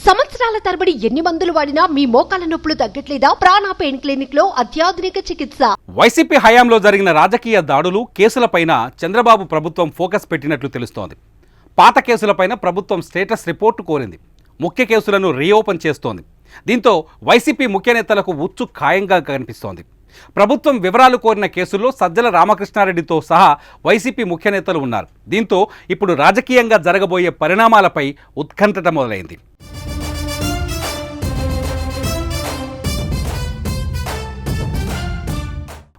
సంవత్సరాల తరబడి ఎన్ని మందులు వాడినా మీ మోకాల నొప్పులు తగ్గట్లేదా? ప్రాణ పెయిన్ క్లినిక్ లో అత్యాధునిక చికిత్స. వైసీపీ హయాంలో జరిగిన రాజకీయ దాడులు, కేసులపైన చంద్రబాబు ప్రభుత్వం ఫోకస్ పెట్టినట్లు తెలుస్తోంది. పాత కేసులపైన ప్రభుత్వం స్టేటస్ రిపోర్టు కోరింది. ముఖ్య కేసులను రీఓపెన్ చేస్తోంది. దీంతో వైసీపీ ముఖ్య నేతలకు ఉచ్చు ఖాయంగా కనిపిస్తోంది. ప్రభుత్వం వివరాలు కోరిన కేసుల్లో సజ్జల రామకృష్ణారెడ్డితో సహా వైసీపీ ముఖ్య నేతలు ఉన్నారు. దీంతో ఇప్పుడు రాజకీయంగా జరగబోయే పరిణామాలపై ఉత్కంఠత మొదలైంది.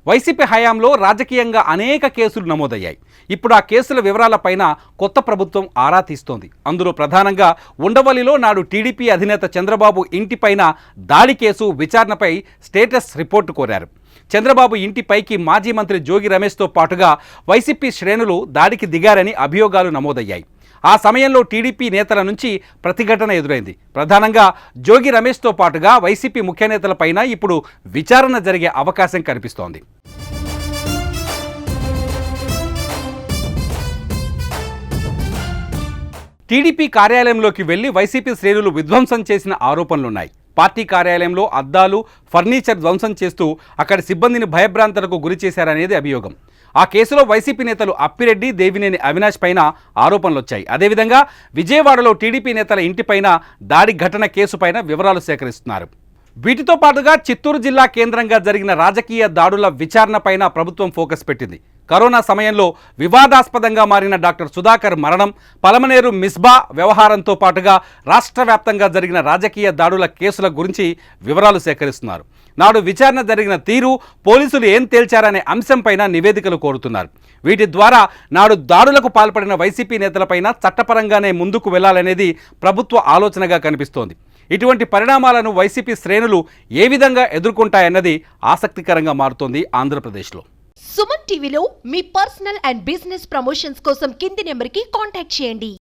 వైసీపీ హయాంలో రాజకీయంగా అనేక కేసులు నమోదయ్యాయి. ఇప్పుడు ఆ కేసుల వివరాలపైన కొత్త ప్రభుత్వం ఆరా తీస్తోంది. అందులో ప్రధానంగా ఉండవల్లిలో నాడు టీడీపీ అధినేత చంద్రబాబు ఇంటిపైన దాడి కేసు విచారణపై స్టేటస్ రిపోర్టు కోరారు. చంద్రబాబు ఇంటిపైకి మాజీ మంత్రి జోగి రమేష్తో పాటుగా వైసీపీ శ్రేణులు దాడికి దిగారని అభియోగాలు నమోదయ్యాయి. ఆ సమయంలో టీడీపీ నేతల నుంచి ప్రతిఘటన ఎదురైంది. ప్రధానంగా జోగి రమేష్తో పాటుగా వైసీపీ ముఖ్య నేతలపైన ఇప్పుడు విచారణ జరిగే అవకాశం కనిపిస్తోంది. టీడీపీ కార్యాలయంలోకి వెళ్లి వైసీపీ శ్రేణులు విధ్వంసం చేసిన ఆరోపణలున్నాయి. పార్టీ కార్యాలయంలో అద్దాలు, ఫర్నిచర్ ధ్వంసం చేస్తూ అక్కడి సిబ్బందిని భయభ్రాంతులకు గురి చేశారనేది అభియోగం. ఆ కేసులో వైసీపీ నేతలు అప్పిరెడ్డి, దేవినేని అవినాష్ పైన ఆరోపణలు వచ్చాయి. అదేవిధంగా విజయవాడలో టీడీపీ నేతల ఇంటిపైన దాడి ఘటన కేసుపైన వివరాలు సేకరిస్తున్నారు. వీటితో పాటుగా చిత్తూరు జిల్లా కేంద్రంగా జరిగిన రాజకీయ దాడుల విచారణపైన ప్రభుత్వం ఫోకస్ పెట్టింది. కరోనా సమయంలో వివాదాస్పదంగా మారిన డాక్టర్ సుధాకర్ మరణం, పలమనేరు మిస్బా వ్యవహారంతో పాటుగా రాష్ట్ర వ్యాప్తంగా జరిగిన రాజకీయ దాడుల కేసుల గురించి వివరాలు సేకరిస్తున్నారు. నాడు విచారణ జరిగిన తీరు, పోలీసులు ఏం తేల్చారనే అంశంపైన నివేదికలు కోరుతున్నారు. వీటి ద్వారా నాడు దాడులకు పాల్పడిన వైసీపీ నేతలపైన చట్టపరంగానే ముందుకు వెళ్లాలనేది ప్రభుత్వ ఆలోచనగా కనిపిస్తోంది. ఇటువంటి పరిణామాలను వైసీపీ శ్రేణులు ఏ విధంగా ఎదుర్కొంటాయన్నది ఆసక్తికరంగా మారుతోంది ఆంధ్రప్రదేశ్లో. సుమన్ టీవీలో మీ పర్సనల్ అండ్ బిజినెస్ ప్రమోషన్స్ కోసం కింది నెంబర్కి కాంటాక్ట్ చేయండి.